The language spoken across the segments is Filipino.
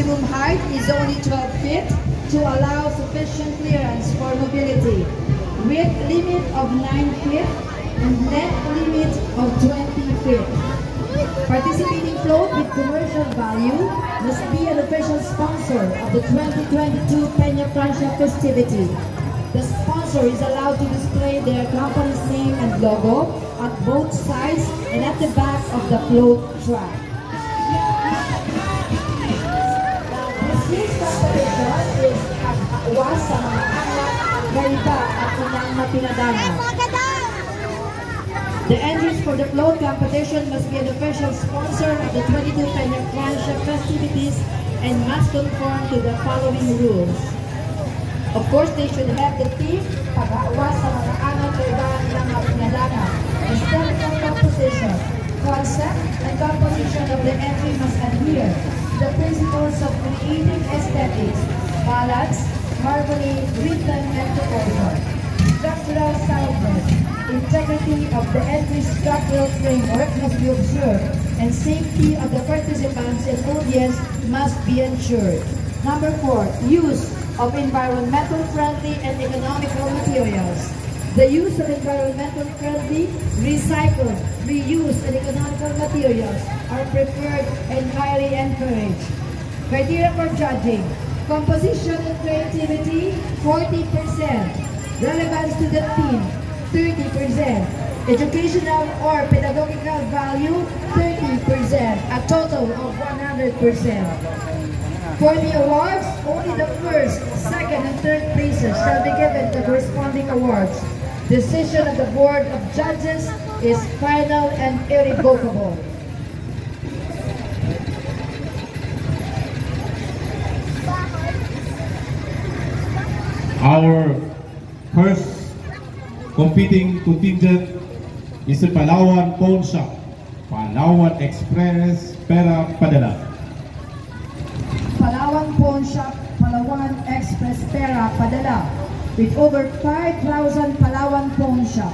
maximum height is only 12 feet to allow sufficient clearance for mobility. Width limit of 9 feet and length limit of 20 feet. Participating float with commercial value must be an official sponsor of the 2022 Peñafrancia Festivity. The sponsor is allowed to display their company's name and logo at both sides and at the back of the float track. This year's competition is was sa mga anak, gariba at unang mapinadana. The entries for the float competition must be an official sponsor of the 22 Peñafrancia festivities and must conform to the following rules. Of course, they should have the theme, pag-aawas sa mga anak o iba ng mapinadana, historical composition, concept, and composition of the entry must adhere to the principles of creative aesthetics, balance, harmony, rhythm, and proportion. Structural soundness, integrity of the entry structural framework must be observed, and safety of the participants and audience must be ensured. Number 4, use of environmental friendly and economical materials. The use of environmental friendly, recycled, reused, and economical materials are preferred and highly encouraged. Criteria for judging: composition and creativity, 40%. Relevance to the theme, 30%. Educational or pedagogical value, 30%. A total of 100%. For the awards, only the first, second, and third places shall be given the corresponding awards. Decision of the Board of Judges is final and irrevocable. Our first competing contingent is the Palawan Pawn Shop, Palawan Express Pera Padala. Palawan Pawn Shop, Palawan Express Pera Padala. With over 5,000 Palawan Pawn Shop,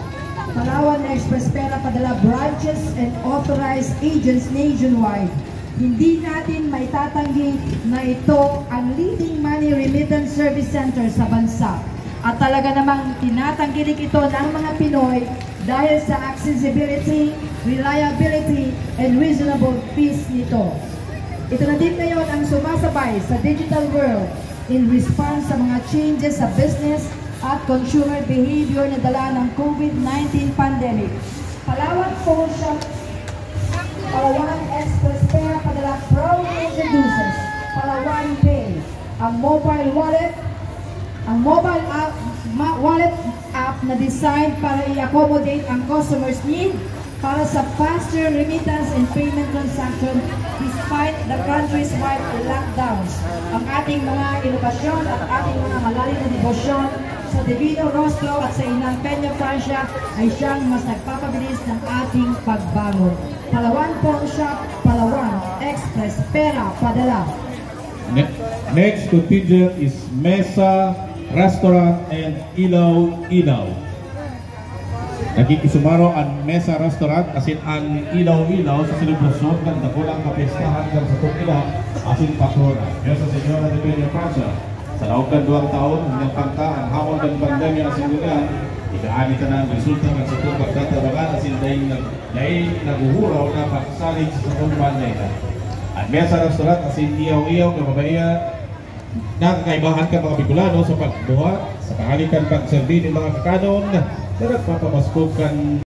Palawan Express Pera Padala branches and authorized agents nationwide, hindi natin may tatanggi na ito ang leading money remittance service center sa bansa. At talaga namang tinatanggilik ito ng mga Pinoy dahil sa accessibility, reliability, and reasonable fees nito. Ito na din ngayon ang sumasabay sa digital world in response sa mga changes sa business at consumer behavior na dala ng COVID-19 pandemic. Palawan Pawn Shop, Palawan Express Pera Padala proudly introduces Palawan Pay, ang mobile wallet app na design para i-accommodate ang customer's need para sa faster remittance and payment transaction despite the country's wide lockdowns. Ang ating mga inobasyon at ating mga malalim na debosyon sa Divino Rostro at sa Inang Peñafrancia ay siyang mas nagpapabilis ng ating pagbangon. Palawan Pawn Shop, Palawan Express Pera Padala. Next contingent is Mesa Restaurant and Ilaw-Ilaw. Nagkikisumaro ang Mesa Restaurant asin ang Ilaw-Ilaw sa selebrasyon ng dakulang kapestahan ng sa Tukila asin patrona. Mesa Senyora de Peñafrancia. Sa loob ng 2 taon, hanggang pangka ang hamon ng pandemya asin gulan, ikaani ka na ang resulta ng sa itong pagtatabangan asin dahil naguhuraw na pagsalig sa itong banday na. Ang Mesa Restaurant asin Iyaw-Iyaw na mabaya nakakaibahan ka mga Bicolano sa pagbuhat sa kahalikan pagserbi ng mga kakanon na nagpapamaskog kan